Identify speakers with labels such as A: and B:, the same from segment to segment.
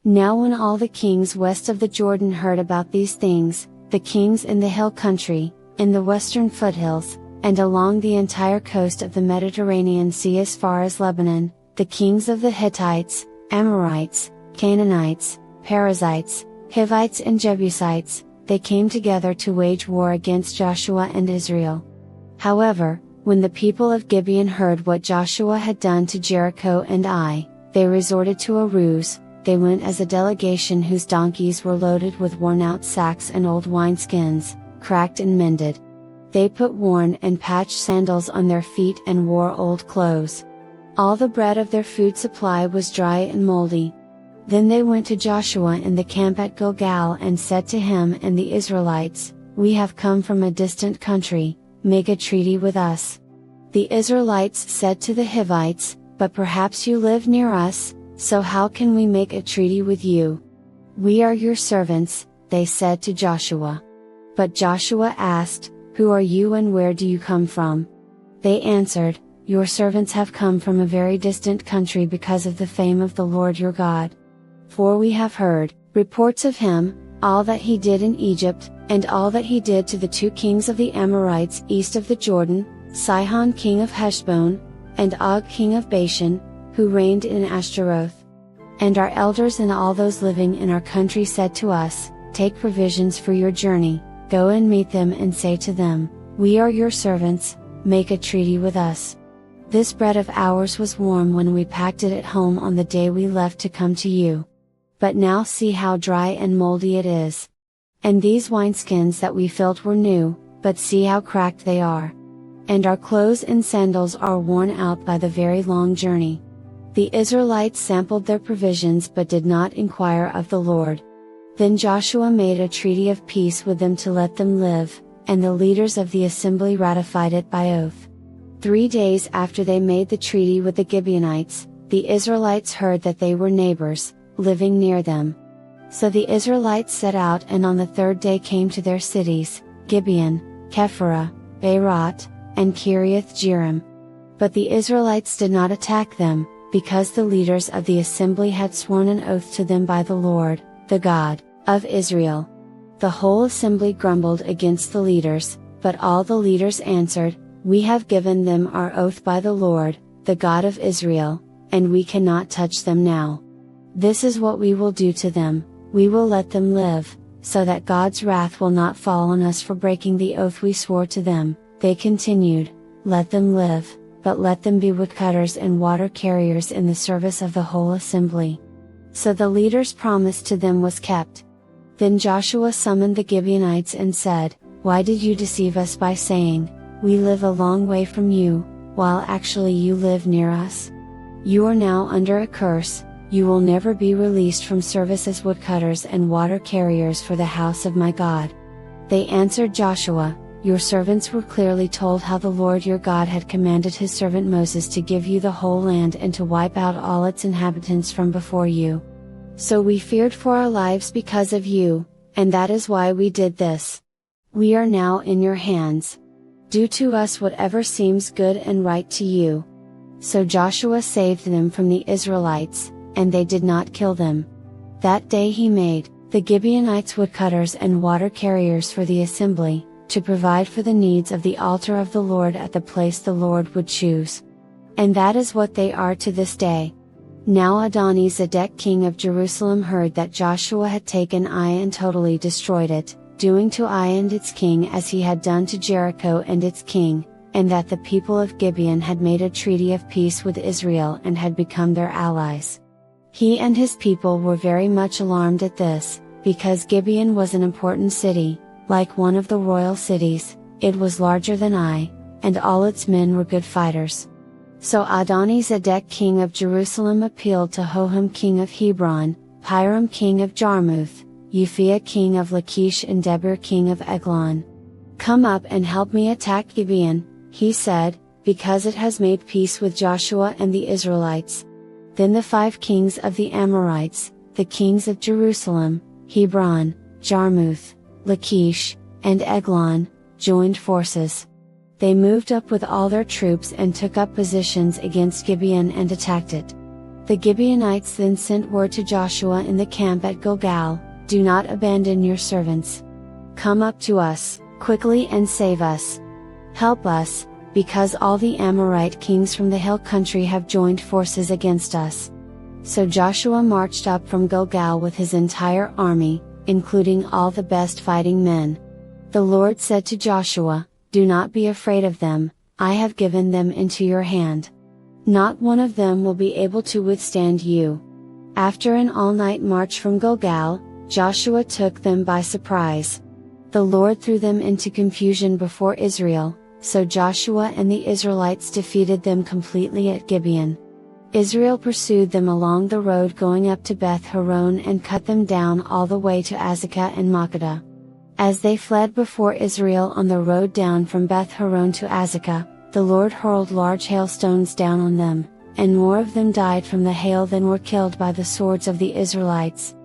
A: Now when all the kings west of the Jordan heard about these things, the kings in the hill country, in the western foothills, and along the entire coast of the Mediterranean Sea as far as Lebanon, the kings of the Hittites, Amorites, Canaanites, Perizzites, Hivites and Jebusites, they came together to wage war against Joshua and Israel. However, when the people of Gibeon heard what Joshua had done to Jericho and Ai, they resorted to a ruse. They went as a delegation whose donkeys were loaded with worn-out sacks and old wineskins, cracked and mended. They put worn and patched sandals on their feet and wore old clothes. All the bread of their food supply was dry and moldy. Then they went to Joshua in the camp at Gilgal and said to him and the Israelites, "We have come from a distant country, make a treaty with us." The Israelites said to the Hivites, "But perhaps you live near us, so how can we make a treaty with you? We are your servants," they said to Joshua. But Joshua asked, "Who are you and where do you come from?" They answered, "Your servants have come from a very distant country because of the fame of the Lord your God. For we have heard reports of him, all that he did in Egypt, and all that he did to the two kings of the Amorites east of the Jordan, Sihon king of Heshbon, and Og king of Bashan, who reigned in Ashtaroth. And our elders and all those living in our country said to us, 'Take provisions for your journey, go and meet them and say to them, we are your servants, make a treaty with us.' This bread of ours was warm when we packed it at home on the day we left to come to you. But now see how dry and moldy it is. And these wineskins that we filled were new, but see how cracked they are. And our clothes and sandals are worn out by the very long journey." The Israelites sampled their provisions but did not inquire of the Lord. Then Joshua made a treaty of peace with them to let them live, and the leaders of the assembly ratified it by oath. 3 days after they made the treaty with the Gibeonites, the Israelites heard that they were neighbors, living near them. So the Israelites set out and on the 3rd day came to their cities, Gibeon, Kephirah, Beerot, and Kiriath Jearim. But the Israelites did not attack them, because the leaders of the assembly had sworn an oath to them by the Lord, the God of Israel. The whole assembly grumbled against the leaders, but all the leaders answered, "We have given them our oath by the Lord, the God of Israel, and we cannot touch them now. This is what we will do to them, we will let them live, so that God's wrath will not fall on us for breaking the oath we swore to them." They continued, "Let them live, but let them be woodcutters and water carriers in the service of the whole assembly." So the leader's promise to them was kept. Then Joshua summoned the Gibeonites and said, "Why did you deceive us by saying, 'We live a long way from you,' while actually you live near us? You are now under a curse, you will never be released from service as woodcutters and water carriers for the house of my God." They answered Joshua, "Your servants were clearly told how the Lord your God had commanded his servant Moses to give you the whole land and to wipe out all its inhabitants from before you. So we feared for our lives because of you, and that is why we did this. We are now in your hands. Do to us whatever seems good and right to you." So Joshua saved them from the Israelites, and they did not kill them. That day he made the Gibeonites woodcutters and water carriers for the assembly, to provide for the needs of the altar of the Lord at the place the Lord would choose. And that is what they are to this day. Now Adoni-Zedek king of Jerusalem heard that Joshua had taken Ai and totally destroyed it, doing to Ai and its king as he had done to Jericho and its king, and that the people of Gibeon had made a treaty of peace with Israel and had become their allies. He and his people were very much alarmed at this, because Gibeon was an important city, like one of the royal cities, it was larger than Ai, and all its men were good fighters. So Adoni-Zedek king of Jerusalem appealed to Hoham king of Hebron, Piram king of Jarmuth, Uphiah king of Lachish and Debir king of Eglon. "Come up and help me attack Gibeon," he said, "because it has made peace with Joshua and the Israelites." Then the 5 kings of the Amorites, the kings of Jerusalem, Hebron, Jarmuth, Lachish, and Eglon, joined forces. They moved up with all their troops and took up positions against Gibeon and attacked it. The Gibeonites then sent word to Joshua in the camp at Gilgal, "Do not abandon your servants. Come up to us, quickly, and save us. Help us, because all the Amorite kings from the hill country have joined forces against us." So Joshua marched up from Gilgal with his entire army, including all the best fighting men. The Lord said to Joshua, "Do not be afraid of them, I have given them into your hand. Not one of them will be able to withstand you." After an all-night march from Gilgal, Joshua took them by surprise. The Lord threw them into confusion before Israel, so Joshua and the Israelites defeated them completely at Gibeon. Israel pursued them along the road going up to Beth Horon and cut them down all the way to Azekah and Makkedah. As they fled before Israel on the road down from Beth Horon to Azekah, the Lord hurled large hailstones down on them, and more of them died from the hail than were killed by the swords of the Israelites.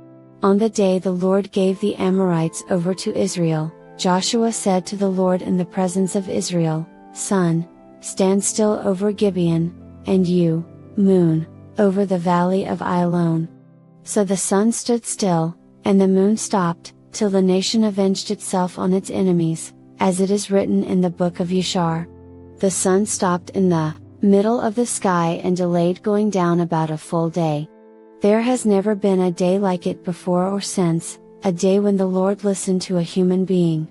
A: On the day the Lord gave the Amorites over to Israel, Joshua said to the Lord in the presence of Israel, "Sun, stand still over Gibeon, and you, moon, over the valley of Ajalon." So the sun stood still, and the moon stopped, till the nation avenged itself on its enemies, as it is written in the book of Yashar. The sun stopped in the middle of the sky and delayed going down about a full day. There has never been a day like it before or since, a day when the Lord listened to a human being.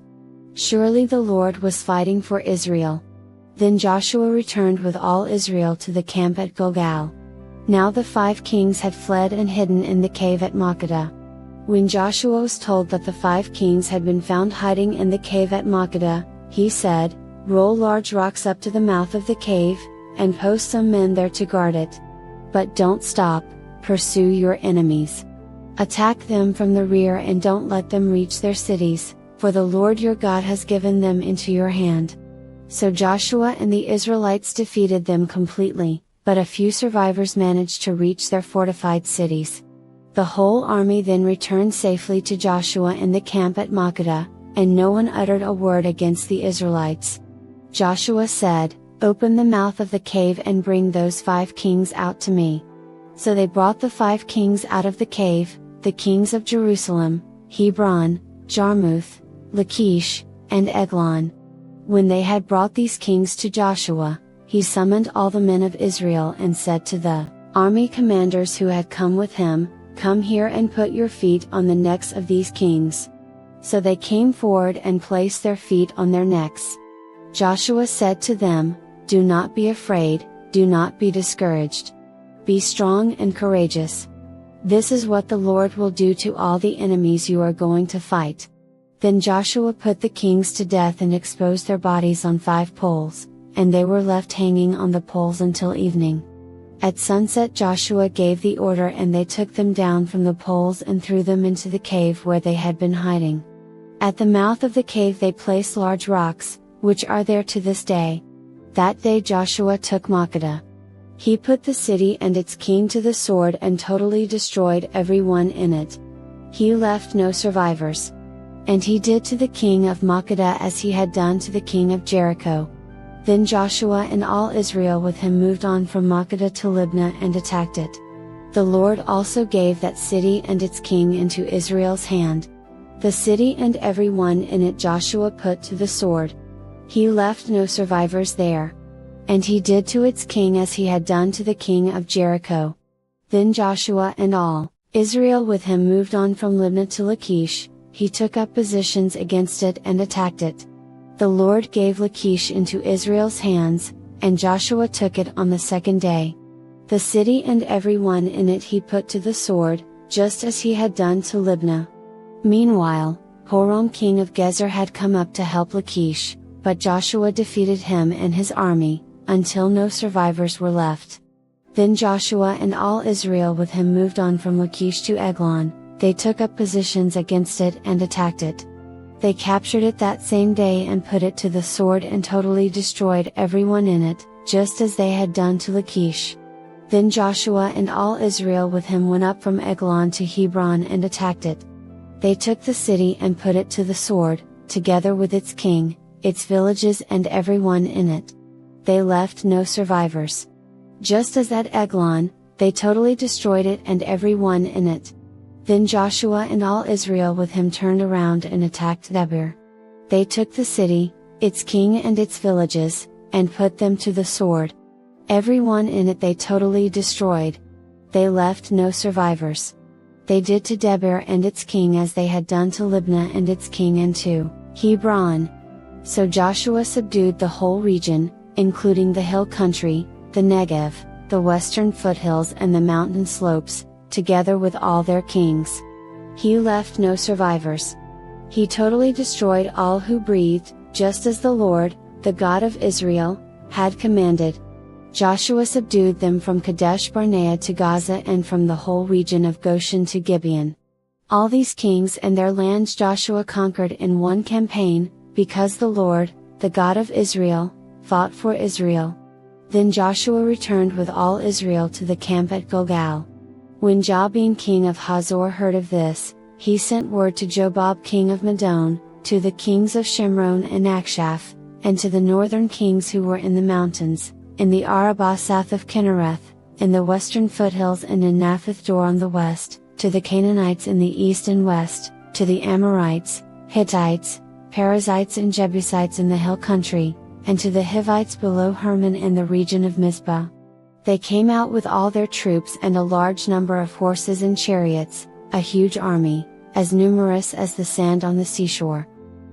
A: Surely the Lord was fighting for Israel. Then Joshua returned with all Israel to the camp at Gilgal. Now the 5 kings had fled and hidden in the cave at Makkedah. When Joshua was told that the 5 kings had been found hiding in the cave at Makkedah, he said, "Roll large rocks up to the mouth of the cave, and post some men there to guard it. But don't stop, pursue your enemies. Attack them from the rear and don't let them reach their cities, for the Lord your God has given them into your hand." So Joshua and the Israelites defeated them completely, but a few survivors managed to reach their fortified cities. The whole army then returned safely to Joshua in the camp at Makkedah, and no one uttered a word against the Israelites. Joshua said, "Open the mouth of the cave and bring those 5 kings out to me." So they brought the 5 kings out of the cave, the kings of Jerusalem, Hebron, Jarmuth, Lachish, and Eglon. When they had brought these kings to Joshua, he summoned all the men of Israel and said to the army commanders who had come with him, "Come here and put your feet on the necks of these kings." So they came forward and placed their feet on their necks. Joshua said to them, "Do not be afraid, do not be discouraged. Be strong and courageous. This is what the Lord will do to all the enemies you are going to fight." Then Joshua put the kings to death and exposed their bodies on 5 poles, and they were left hanging on the poles until evening. At sunset Joshua gave the order and they took them down from the poles and threw them into the cave where they had been hiding. At the mouth of the cave they placed large rocks, which are there to this day. That day Joshua took Makkedah. He put the city and its king to the sword and totally destroyed everyone in it. He left no survivors. And he did to the king of Makkedah as he had done to the king of Jericho. Then Joshua and all Israel with him moved on from Makkedah to Libnah and attacked it. The Lord also gave that city and its king into Israel's hand. The city and everyone in it Joshua put to the sword. He left no survivors there. And he did to its king as he had done to the king of Jericho. Then Joshua and all Israel with him moved on from Libnah to Lachish. He took up positions against it and attacked it. The Lord gave Lachish into Israel's hands, and Joshua took it on the 2nd day. The city and everyone in it he put to the sword, just as he had done to Libnah. Meanwhile, Horam king of Gezer had come up to help Lachish, but Joshua defeated him and his army, until no survivors were left. Then Joshua and all Israel with him moved on from Lachish to Eglon. They took up positions against it and attacked it. They captured it that same day and put it to the sword and totally destroyed everyone in it, just as they had done to Lachish. Then Joshua and all Israel with him went up from Eglon to Hebron and attacked it. They took the city and put it to the sword, together with its king, its villages and everyone in it. They left no survivors. Just as at Eglon, They totally destroyed it and everyone in it. Then Joshua and all Israel with him turned around and attacked Debir. They took the city, its king and its villages, and put them to the sword. Everyone in it they totally destroyed. They left no survivors. They did to Debir and its king as they had done to Libnah and its king and to Hebron. So Joshua subdued the whole region, including the hill country, the Negev, the western foothills and the mountain slopes, together with all their kings. He left no survivors. He totally destroyed all who breathed, just as the Lord, the God of Israel, had commanded. Joshua subdued them from Kadesh Barnea to Gaza and from the whole region of Goshen to Gibeon. All these kings and their lands Joshua conquered in one campaign, because the Lord, the God of Israel, fought for Israel. Then Joshua returned with all Israel to the camp at Gilgal. When Jabin king of Hazor heard of this, he sent word to Jobab king of Madon, to the kings of Shimron and Akshaph, and to the northern kings who were in the mountains, in the Arabah south of Kinnereth, in the western foothills and in Naphoth Dor on the west, to the Canaanites in the east and west, to the Amorites, Hittites, Perizzites and Jebusites in the hill country, and to the Hivites below Hermon in the region of Mizpah. They came out with all their troops and a large number of horses and chariots, a huge army, as numerous as the sand on the seashore.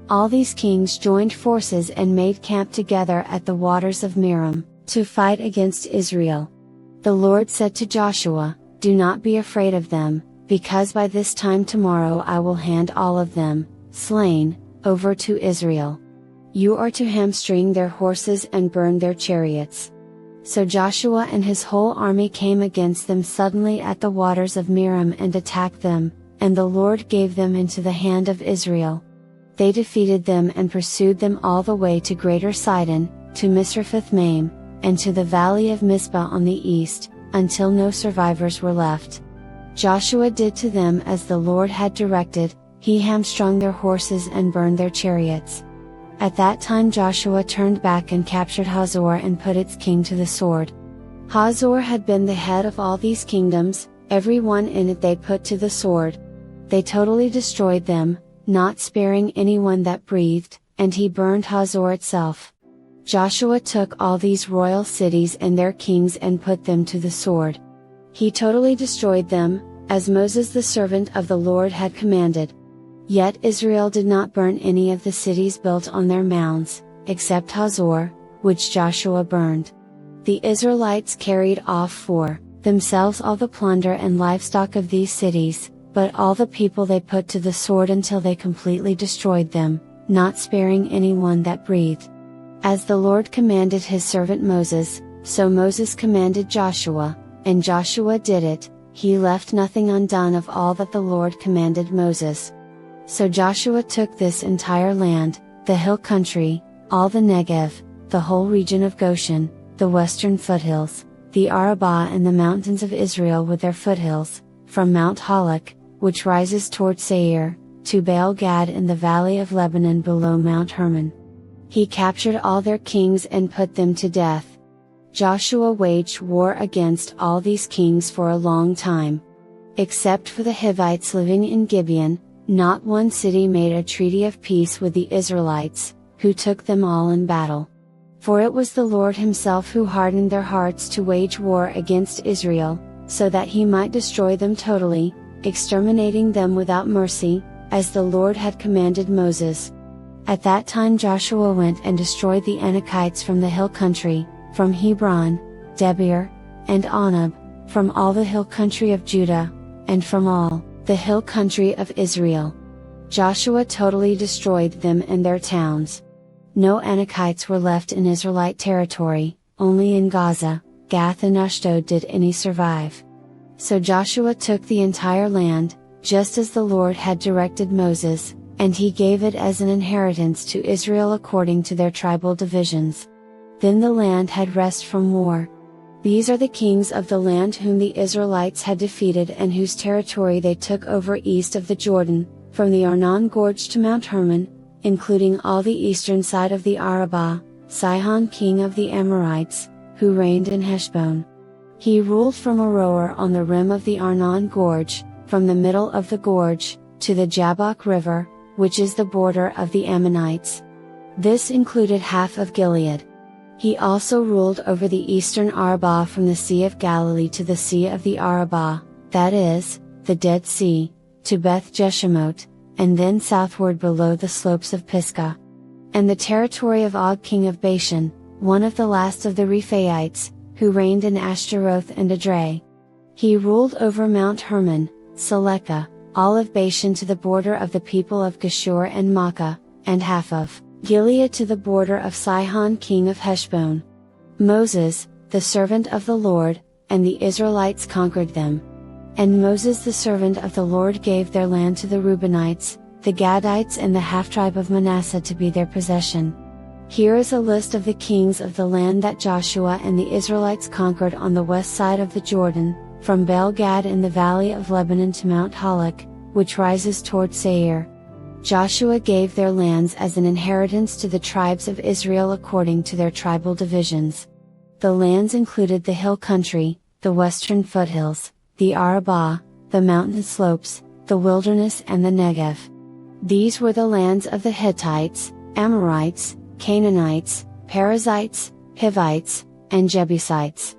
A: All these kings joined forces and made camp together at the waters of Merom, to fight against Israel. The Lord said to Joshua, "Do not be afraid of them, because by this time tomorrow I will hand all of them, slain, over to Israel. You are to hamstring their horses and burn their chariots." So Joshua and his whole army came against them suddenly at the waters of Merom and attacked them, and the Lord gave them into the hand of Israel. They defeated them and pursued them all the way to Greater Sidon, to Misrephoth Maim, and to the valley of Mizpah on the east, until no survivors were left. Joshua did to them as the Lord had directed, he hamstrung their horses and burned their chariots. At that time Joshua turned back and captured Hazor and put its king to the sword. Hazor had been the head of all these kingdoms, every one in it they put to the sword. They totally destroyed them, not sparing anyone that breathed, and he burned Hazor itself. Joshua took all these royal cities and their kings and put them to the sword. He totally destroyed them, as Moses the servant of the Lord had commanded. Yet Israel did not burn any of the cities built on their mounds, except Hazor, which Joshua burned. The Israelites carried off for themselves all the plunder and livestock of these cities, but all the people they put to the sword until they completely destroyed them, not sparing anyone that breathed. As the Lord commanded his servant Moses, so Moses commanded Joshua, and Joshua did it, he left nothing undone of all that the Lord commanded Moses. So Joshua took this entire land, the hill country, all the Negev, the whole region of Goshen, the western foothills, the Arabah and the mountains of Israel with their foothills, from Mount Halak, which rises toward Seir, to Baal Gad in the valley of Lebanon below Mount Hermon. He captured all their kings and put them to death. Joshua waged war against all these kings for a long time. Except for the Hivites living in Gibeon, not one city made a treaty of peace with the Israelites, who took them all in battle. For it was the Lord himself who hardened their hearts to wage war against Israel, so that he might destroy them totally, exterminating them without mercy, as the Lord had commanded Moses. At that time Joshua went and destroyed the Anakites from the hill country, from Hebron, Debir, and Anab, from all the hill country of Judah, and from all the hill country of Israel. Joshua totally destroyed them and their towns. No Anakites were left in Israelite territory, only in Gaza, Gath and Ashdod did any survive. So Joshua took the entire land, just as the Lord had directed Moses, and he gave it as an inheritance to Israel according to their tribal divisions. Then the land had rest from war. These are the kings of the land whom the Israelites had defeated and whose territory they took over east of the Jordan, from the Arnon Gorge to Mount Hermon, including all the eastern side of the Arabah, Sihon king of the Amorites, who reigned in Heshbon. He ruled from Aroer on the rim of the Arnon Gorge, from the middle of the gorge, to the Jabbok River, which is the border of the Ammonites. This included half of Gilead. He also ruled over the eastern Arabah from the Sea of Galilee to the Sea of the Arabah, that is, the Dead Sea, to Beth Jeshimoth, and then southward below the slopes of Pisgah. And the territory of Og king of Bashan, one of the last of the Rephaites, who reigned in Ashtaroth and Edrei. He ruled over Mount Hermon, Seleka, all of Bashan to the border of the people of Geshur and Makkah, and half of Gilead to the border of Sihon king of Heshbon. Moses, the servant of the Lord, and the Israelites conquered them. And Moses the servant of the Lord gave their land to the Reubenites, the Gadites and the half-tribe of Manasseh to be their possession. Here is a list of the kings of the land that Joshua and the Israelites conquered on the west side of the Jordan, from Baal-Gad in the valley of Lebanon to Mount Halak, which rises toward Seir. Joshua gave their lands as an inheritance to the tribes of Israel according to their tribal divisions. The lands included the hill country, the western foothills, the Arabah, the mountain slopes, the wilderness and the Negev. These were the lands of the Hittites, Amorites, Canaanites, Perizzites, Hivites, and Jebusites.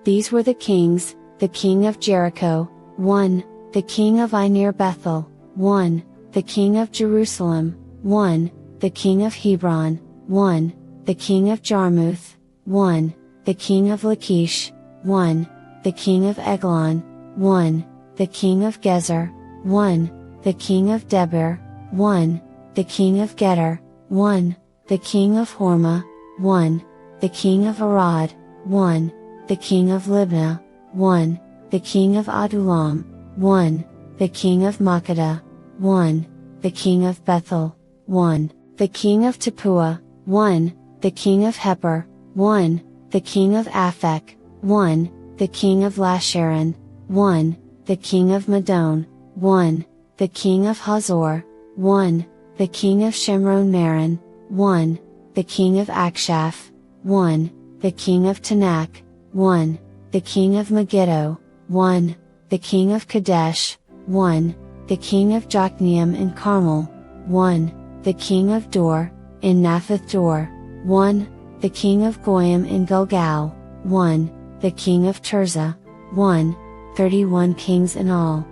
A: These were the kings: the king of Jericho, 1, the king of Ai near Bethel, 1, the king of Jerusalem, 1, the king of Hebron, 1, the king of Jarmuth, 1, the king of Lachish, 1, the king of Eglon, 1, the king of Gezer, 1, the king of Debir, 1, the king of Gedor, 1, the king of Hormah, 1, the king of Arad, 1, the king of Libnah, 1, the king of Adullam, 1, the king of Makkedah, 1, the king of Bethel, 1, the king of Tappuah, 1, the king of Heper, 1, the king of Aphek, 1, the king of Lasharon, 1, the king of Madon, 1, the king of Hazor, 1, the king of Shemron Maron, 1, the king of Akshaph, 1, the king of Tanakh, 1, the king of Megiddo, 1, the king of Kadesh, 1, the king of Jokneam in Carmel, 1, the king of Dor, in Naphath Dor, 1, the king of Goyim in Gilgal, 1, the king of Tirzah, 1, 31 kings in all.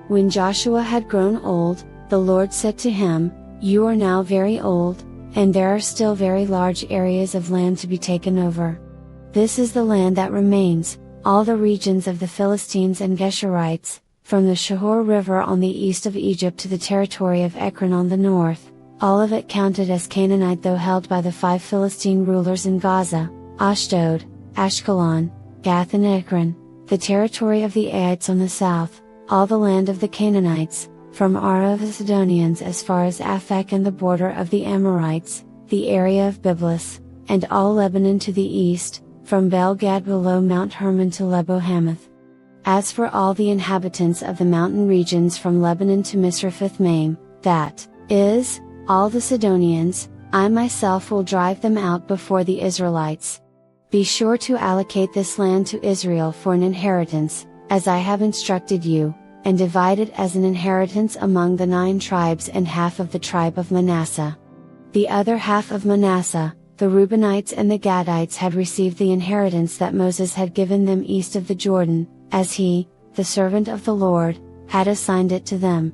A: When Joshua had grown old, the Lord said to him, "You are now very old, and there are still very large areas of land to be taken over. This is the land that remains, all the regions of the Philistines and Geshurites, from the Shihor River on the east of Egypt to the territory of Ekron on the north, all of it counted as Canaanite though held by the 5 Philistine rulers in Gaza, Ashdod, Ashkelon, Gath and Ekron, the territory of the Aites on the south, all the land of the Canaanites, from Ara of the Sidonians as far as Aphek and the border of the Amorites, the area of Byblos, and all Lebanon to the east, from Baal-Gad below Mount Hermon to Lebo Hamath. As for all the inhabitants of the mountain regions from Lebanon to Misrephoth-Maim, that is, all the Sidonians, I myself will drive them out before the Israelites. Be sure to allocate this land to Israel for an inheritance, as I have instructed you, and divide it as an inheritance among the 9 tribes and half of the tribe of Manasseh. The other half of Manasseh, the Reubenites and the Gadites had received the inheritance that Moses had given them east of the Jordan, as he, the servant of the Lord, had assigned it to them.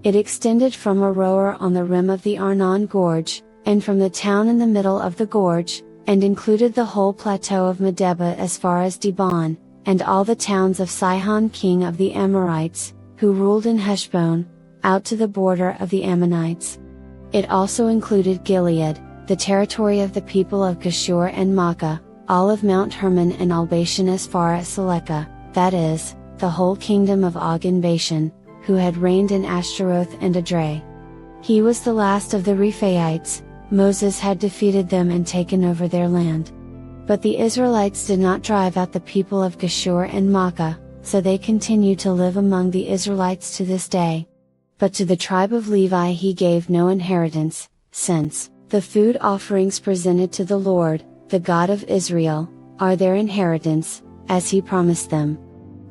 A: It extended from Aroer on the rim of the Arnon Gorge, and from the town in the middle of the gorge, and included the whole plateau of Medeba as far as Dibon, and all the towns of Sihon king of the Amorites, who ruled in Heshbon, out to the border of the Ammonites. It also included Gilead, the territory of the people of Geshur and Makkah, all of Mount Hermon and all Bashan as far as Seleka, that is, the whole kingdom of Og in Bashan, who had reigned in Ashtaroth and Edrei. He was the last of the Rephaites. Moses had defeated them and taken over their land. But the Israelites did not drive out the people of Geshur and Makkah, so they continue to live among the Israelites to this day. But to the tribe of Levi he gave no inheritance, since the food offerings presented to the Lord, the God of Israel, are their inheritance, as he promised them.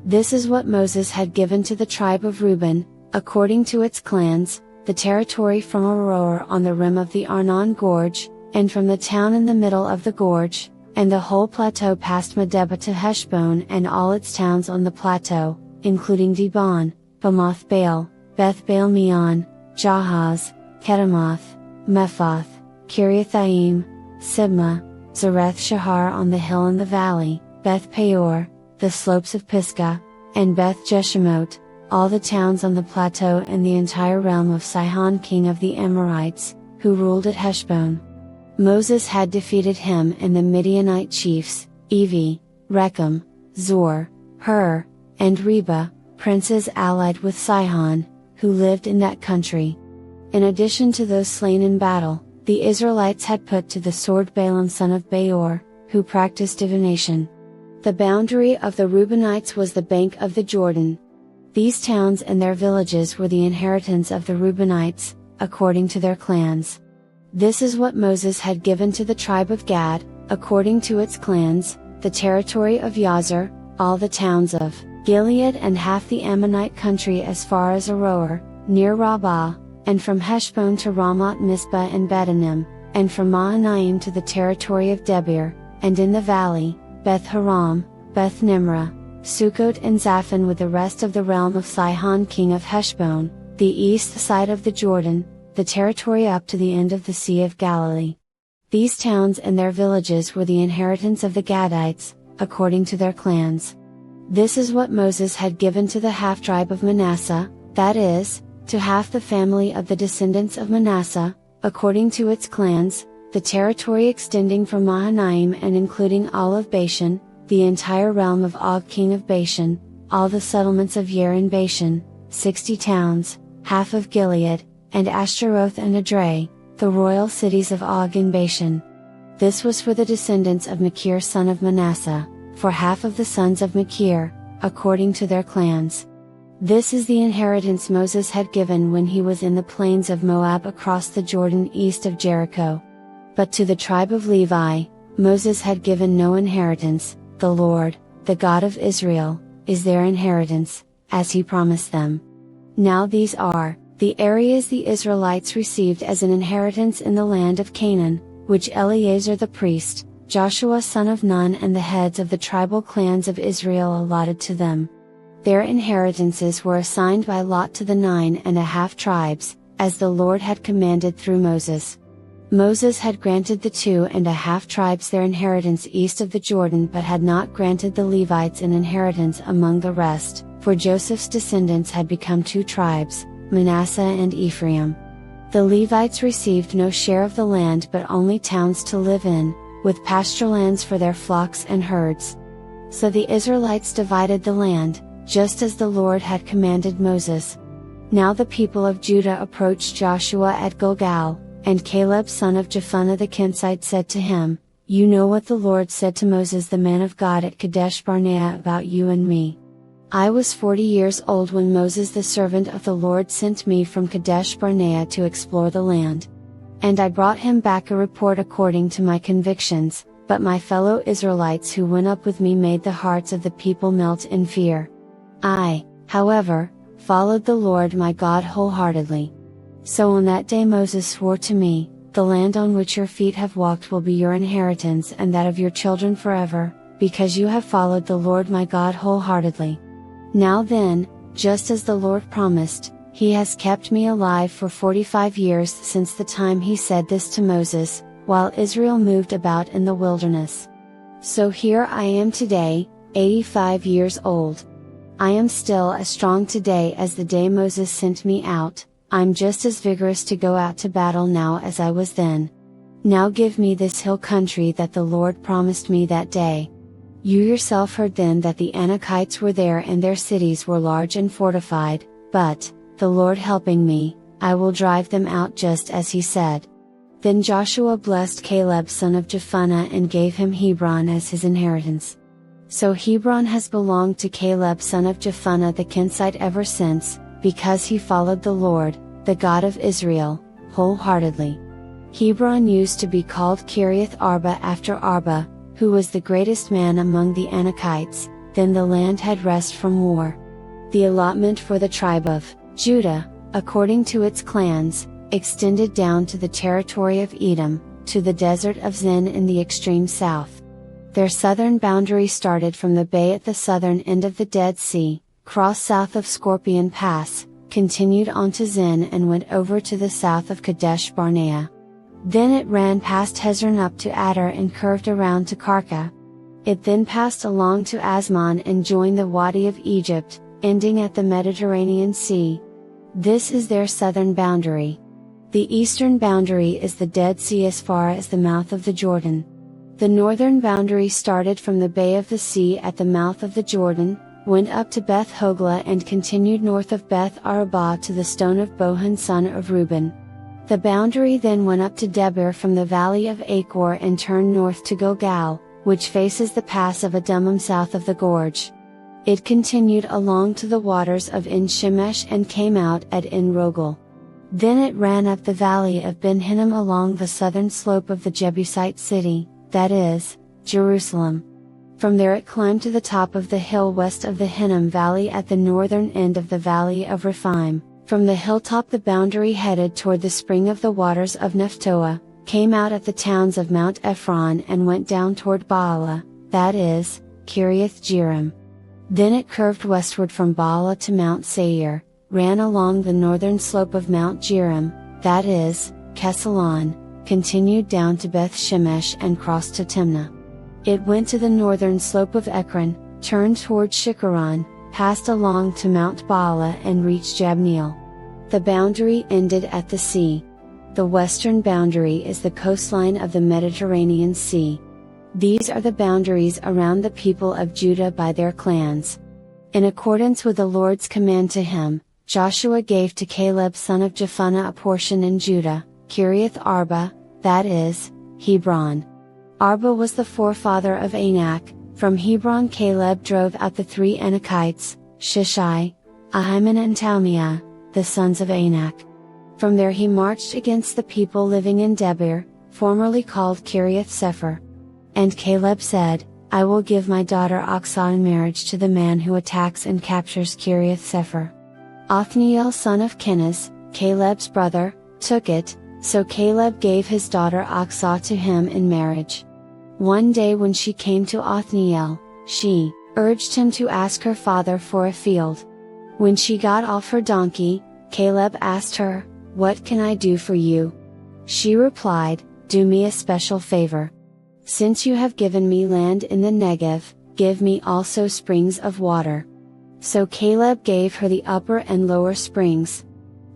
A: This is what Moses had given to the tribe of Reuben, according to its clans, the territory from Aroer on the rim of the Arnon Gorge, and from the town in the middle of the gorge, and the whole plateau past Medeba to Heshbon and all its towns on the plateau, including Dibon, Bamoth Baal, Beth Baal Meon, Jahaz, Kedemoth, Mephath, Kiriathaim, Sibmah, Zareth Shahar on the hill and the valley, Beth Peor, the slopes of Pisgah, and Beth Jeshimot, all the towns on the plateau and the entire realm of Sihon king of the Amorites, who ruled at Heshbon. Moses had defeated him and the Midianite chiefs, Evi, Rechem, Zor, Hur, and Reba, princes allied with Sihon, who lived in that country. In addition to those slain in battle, the Israelites had put to the sword Balaam son of Beor, who practiced divination. The boundary of the Reubenites was the bank of the Jordan. These towns and their villages were the inheritance of the Reubenites, according to their clans. This is what Moses had given to the tribe of Gad, according to its clans, the territory of Yazer, all the towns of Gilead and half the Ammonite country as far as Aroer, near Rabbah, and from Heshbon to Ramoth Mizpah and Betanim, and from Mahanaim to the territory of Debir, and in the valley, Beth Haram, Beth Nimrah, Sukkot and Zaphon with the rest of the realm of Sihon king of Heshbon, the east side of the Jordan, the territory up to the end of the Sea of Galilee. These towns and their villages were the inheritance of the Gadites, according to their clans. This is what Moses had given to the half-tribe of Manasseh, that is, to half the family of the descendants of Manasseh, according to its clans, the territory extending from Mahanaim and including all of Bashan, the entire realm of Og king of Bashan, all the settlements of Yair in Bashan, 60 towns, half of Gilead, and Ashtaroth and Edrei, the royal cities of Og in Bashan. This was for the descendants of Machir son of Manasseh, for half of the sons of Machir, according to their clans. This is the inheritance Moses had given when he was in the plains of Moab across the Jordan east of Jericho. But to the tribe of Levi, Moses had given no inheritance. The Lord, the God of Israel, is their inheritance, as he promised them. Now these are the areas the Israelites received as an inheritance in the land of Canaan, which Eleazar the priest, Joshua son of Nun and the heads of the tribal clans of Israel allotted to them. Their inheritances were assigned by lot to the 9½ tribes, as the Lord had commanded through Moses. Moses had granted the 2½ tribes their inheritance east of the Jordan but had not granted the Levites an inheritance among the rest, for Joseph's descendants had become 2 tribes, Manasseh and Ephraim. The Levites received no share of the land but only towns to live in, with pasture lands for their flocks and herds. So the Israelites divided the land, just as the Lord had commanded Moses. Now the people of Judah approached Joshua at Gilgal, and Caleb son of Jephunneh the Kenizzite said to him, "You know what the Lord said to Moses the man of God at Kadesh Barnea about you and me. I was 40 years old when Moses the servant of the Lord sent me from Kadesh Barnea to explore the land. And I brought him back a report according to my convictions, but my fellow Israelites who went up with me made the hearts of the people melt in fear. I, however, followed the Lord my God wholeheartedly. So on that day Moses swore to me, 'The land on which your feet have walked will be your inheritance and that of your children forever, because you have followed the Lord my God wholeheartedly.' Now then, just as the Lord promised, he has kept me alive for 45 years since the time he said this to Moses, while Israel moved about in the wilderness. So here I am today, 85 years old. I am still as strong today as the day Moses sent me out. I'm just as vigorous to go out to battle now as I was then. Now give me this hill country that the Lord promised me that day. You yourself heard then that the Anakites were there and their cities were large and fortified, but, the Lord helping me, I will drive them out just as he said." Then Joshua blessed Caleb son of Jephunneh and gave him Hebron as his inheritance. So Hebron has belonged to Caleb son of Jephunneh the Kenizzite ever since, because he followed the Lord, the God of Israel, wholeheartedly. Hebron used to be called Kiriath Arba after Arba, who was the greatest man among the Anakites, then the land had rest from war. The allotment for the tribe of Judah, according to its clans, extended down to the territory of Edom, to the desert of Zin in the extreme south. Their southern boundary started from the bay at the southern end of the Dead Sea, crossed south of Scorpion Pass, continued on to Zin and went over to the south of Kadesh Barnea. Then it ran past Hezron up to Adar and curved around to Karka. It then passed along to Asmon and joined the Wadi of Egypt, ending at the Mediterranean Sea. This is their southern boundary. The eastern boundary is the Dead Sea as far as the mouth of the Jordan. The northern boundary started from the Bay of the Sea at the mouth of the Jordan, went up to Beth Hogla and continued north of Beth Arabah to the stone of Bohan son of Reuben. The boundary then went up to Debir from the valley of Achor and turned north to Gilgal, which faces the pass of Adumim south of the gorge. It continued along to the waters of En Shemesh and came out at En Rogel. Then it ran up the valley of Ben Hinnom along the southern slope of the Jebusite city, that is, Jerusalem. From there it climbed to the top of the hill west of the Hinnom Valley at the northern end of the valley of Rephaim. From the hilltop the boundary headed toward the spring of the waters of Nephtoah, came out at the towns of Mount Ephron and went down toward Baalah, that is, Kiriath Jearim. Then it curved westward from Baalah to Mount Seir, ran along the northern slope of Mount Jearim, that is, Kesalon, continued down to Beth Shemesh and crossed to Timnah. It went to the northern slope of Ekron, turned toward Shikharon, passed along to Mount Baalah and reached Jabneel. The boundary ended at the sea. The western boundary is the coastline of the Mediterranean Sea. These are the boundaries around the people of Judah by their clans. In accordance with the Lord's command to him, Joshua gave to Caleb son of Jephunneh a portion in Judah, Kiriath Arba, that is, Hebron. Arba was the forefather of Anak. From Hebron Caleb drove out the three Anakites, Shishai, Ahiman and Talmiah, the sons of Anak. From there he marched against the people living in Debir, formerly called Kiriath Sepher. And Caleb said, I will give my daughter Aksah in marriage to the man who attacks and captures Kiriath Sepher. Othniel son of Kenaz, Caleb's brother, took it, so Caleb gave his daughter Aksah to him in marriage. One day when she came to Othniel, she urged him to ask her father for a field. When she got off her donkey, Caleb asked her, What can I do for you? She replied, Do me a special favor. Since you have given me land in the Negev, give me also springs of water. So Caleb gave her the upper and lower springs.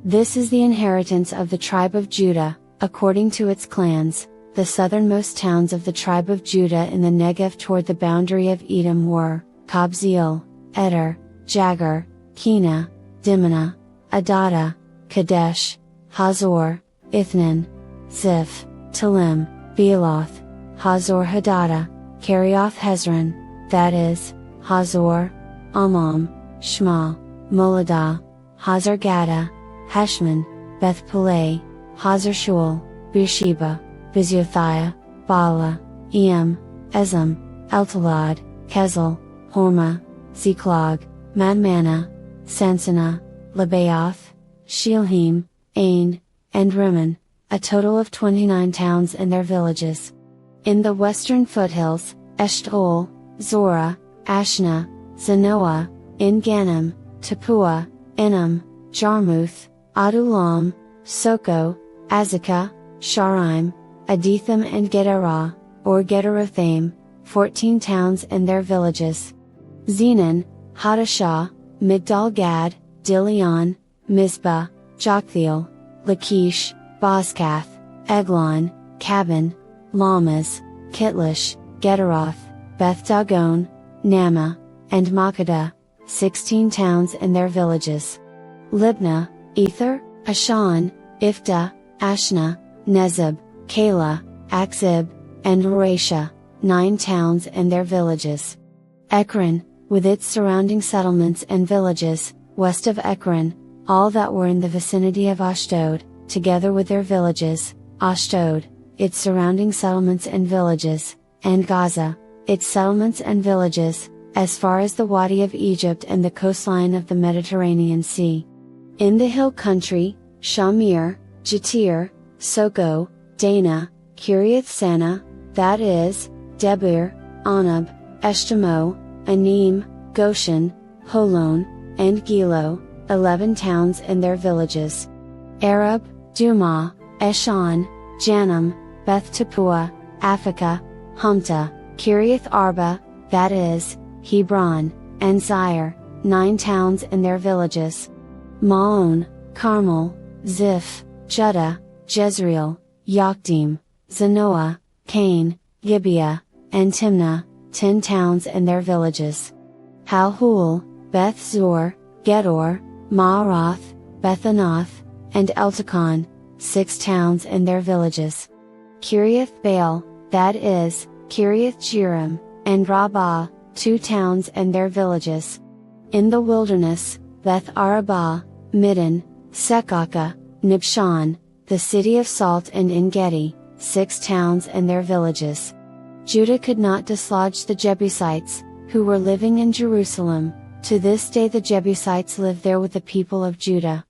A: This is the inheritance of the tribe of Judah, according to its clans. The southernmost towns of the tribe of Judah in the Negev toward the boundary of Edom were, Kabzeel, Eder, Jagur, Kena, Dimnah, Adada, Kadesh, Hazor, Ithnan, Ziph, Talim, Bealoth, Hazor Hadada, Kerioth Hezron, that is, Hazor, Amam, Shema, Moladah, Hazar Gada, Heshmon, Beth Peleh, Hazar Shual, Beersheba, Biziothia, Bala, Eam, Ezem, Eltalad, Kezel, Hormah, Ziklag, Madmannah, Sansannah, Lebaoth, Shilhim, Ain, and Rimmon, a total of 29 towns and their villages. In the western foothills, Eshtaol, Zorah, Ashna, Zanoah, En-Ganim, Tapua, Enam, Jarmuth, Adulam, Soko, Azekah, Sharaim, Aditham and Gederah, or Gederothaim, 14 towns and their villages. Zenon, Hadashah, Migdal Gad, Dilion, Mizpah, Joktheel, Lachish, Bozkath, Eglon, Cabin, Lamas, Kitlish, Gederoth, Beth Dagon, Nama, and Makkedah, 16 towns and their villages. Libnah, Ether, Ashan, Ifta, Ashna, Nezib, Kala, Akzib, and Horatia, 9 towns and their villages. Ekron, with its surrounding settlements and villages, west of Ekron, all that were in the vicinity of Ashdod, together with their villages, Ashdod, its surrounding settlements and villages, and Gaza, its settlements and villages, as far as the Wadi of Egypt and the coastline of the Mediterranean Sea. In the hill country, Shamir, Jatir, Soko, Dana, Kiriath Sana, that is, Debir, Anab, Eshtemoh, Anim, Goshen, Holon, and Gilo, 11 towns and their villages. Arab, Duma, Eshan, Janam, Beth Tapua, Aphekah, Humta, Kiriath Arba, that is, Hebron, and Zair, 9 towns and their villages. Maon, Carmel, Ziph, Judah, Jezreel, Yokdeam, Zanoah, Cain, Gibeah, and Timnah, 10 towns and their villages. Halhul, Beth Zur, Gedor, Maarath, Bethanath, and Eltekon, 6 towns and their villages. Kiriath Baal, that is, Kiriath Jearim, and Rabbah, 2 towns and their villages. In the wilderness, Beth Arabah, Middin, Sekaka, Nibshan, the city of salt, and En-Gedi, 6 towns and their villages. Judah could not dislodge the Jebusites, who were living in Jerusalem. To this day the Jebusites live there with the people of Judah.